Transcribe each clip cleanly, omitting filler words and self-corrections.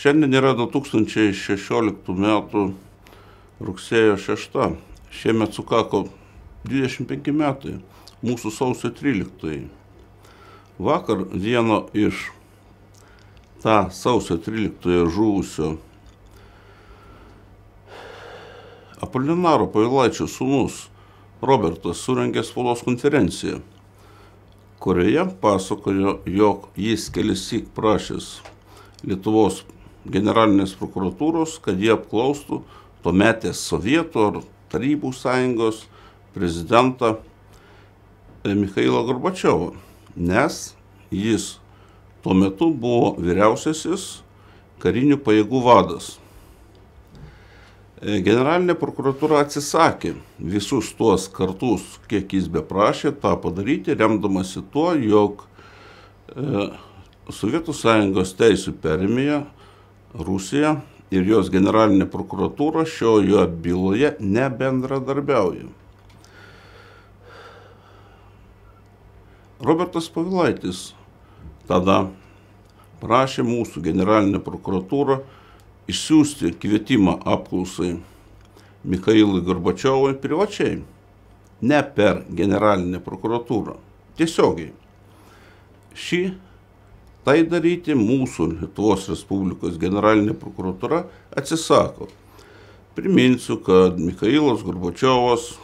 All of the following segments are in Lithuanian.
Šiandien yra 2016 metų rugsėjo 6. Šiemet sukako 25 metai mūsų sausio 13. Vakar vieno iš tą sausio 13 žuvusio Apolinaro Povilaičio sūnus Robertas surengė spaudos konferenciją, kurioje pasakojo, jog jis kelissyk prašęs Lietuvos generalinės prokuratūros, kad jie apklaustų tuometės Sovietų ar Tarybų sąjungos prezidentą Michailą Gorbačiovą, nes jis tuo metu buvo vyriausiasis karinių pajėgų vadas. Generalinė prokuratūra atsisakė visus tuos kartus, kiek jis beprašė, tą padaryti, remdamasi tuo, jog Sovietų sąjungos teisių perėmėja Rusija ir jos generalinė prokuratūra šioje byloje nebendradarbiauja. Robertas Povilaitis tada prašė mūsų generalinę prokuratūrą išsiųsti kvietimą apklausai Michailui Gorbačiovui privačiai, ne per generalinę prokuratūrą, tiesiogiai. Tai daryti mūsų Lietuvos Respublikos generalinė prokuratūra atsisako. Priminsiu, kad Michailas Gorbačiovas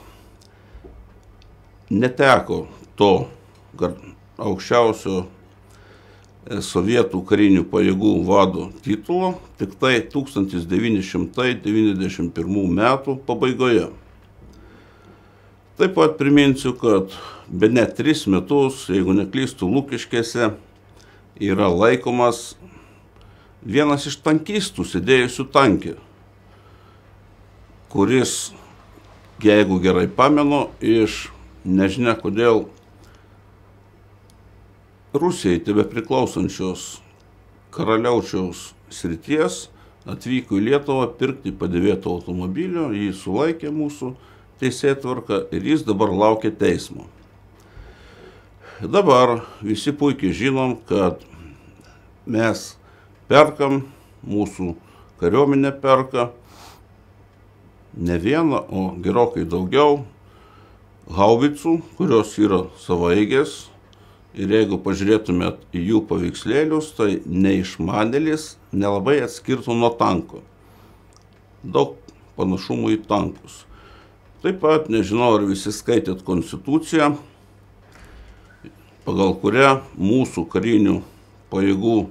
neteko to aukščiausio sovietų karinių pajėgų vado titulo tik tai 1991 metų pabaigoje. Taip pat priminsiu, kad bene 3 metus, jeigu neklystu, Lukiškėse yra laikomas vienas iš tankistų sėdėjusių tanke, kuris, jeigu gerai pamenu, iš nežinia kodėl Rusijai tebe priklausančios Karaliaučiaus srities atvyko į Lietuvą pirkti padėvėto automobilio, jį sulaikė mūsų teisėtvarka ir jis dabar laukia teismo. Dabar visi puikiai žinom, kad mes perkam, mūsų kariuomenė perka ne vieną, o gerokai daugiau haubicų, kurios yra savaeigės. Ir jeigu pažiūrėtumėt į jų paveikslėlius, tai neišmanėlis nelabai atskirtų nuo tanko. Daug panašumų į tankus. Taip pat, nežinau, ar visi skaitėt Konstituciją, pagal kurią mūsų karinių pajėgų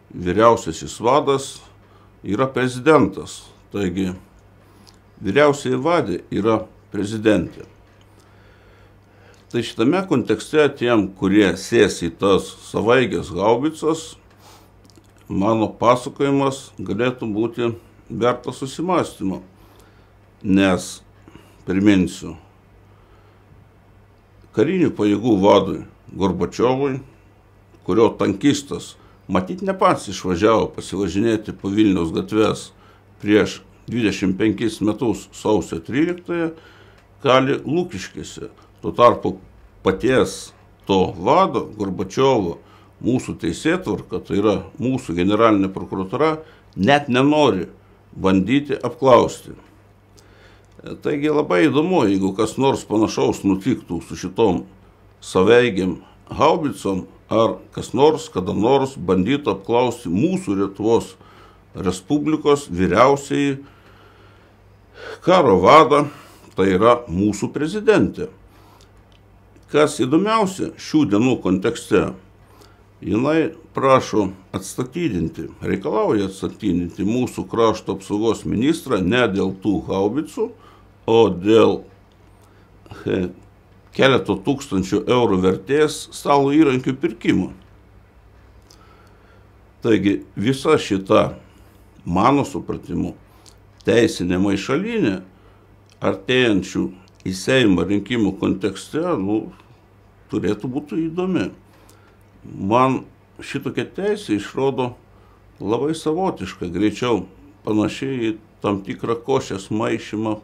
vyriausiasis vadas yra prezidentas. Taigi, vyriausiai vadė yra prezidentė. Tai šitame kontekste tiem, kurie sės į tas savaigės haubicas, mano pasakojimas galėtų būti vertas susimąstymo. Nes, priminsiu, karinių pajėgų vadui Gorbačiovui, kurio tankistas matyt ne pats išvažiavo pasivažinėti po Vilniaus gatves prieš 25 metus sausio 13, kali Lukiškėse. Tuo tarpu paties to vado, Gorbačiovo, mūsų teisėtvarka, tai yra mūsų generalinė prokuratūra, net nenori bandyti apklausti. Taigi labai įdomu, jeigu kas nors panašaus nutiktų su šitom saveigiam haubicom, ar kas nors, kada nors bandytų apklausti mūsų Lietuvos Respublikos vyriausiai karo vadą, tai yra mūsų prezidentė. Kas įdomiausia šių dienų kontekste, jinai prašo atstatydinti, reikalauja atstatydinti mūsų krašto apsaugos ministrą ne dėl tų haubicų, o dėl keleto tūkstančių eurų vertės stalo įrankių pirkimo. Taigi visa šita, mano supratimu, teisinė maišalinė artėjančių į Seimą rinkimų kontekste, turėtų būti įdomi. Man šitokia teisė išrodo labai savotiška, greičiau panašiai į tam tikrą košės maišymą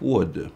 puode.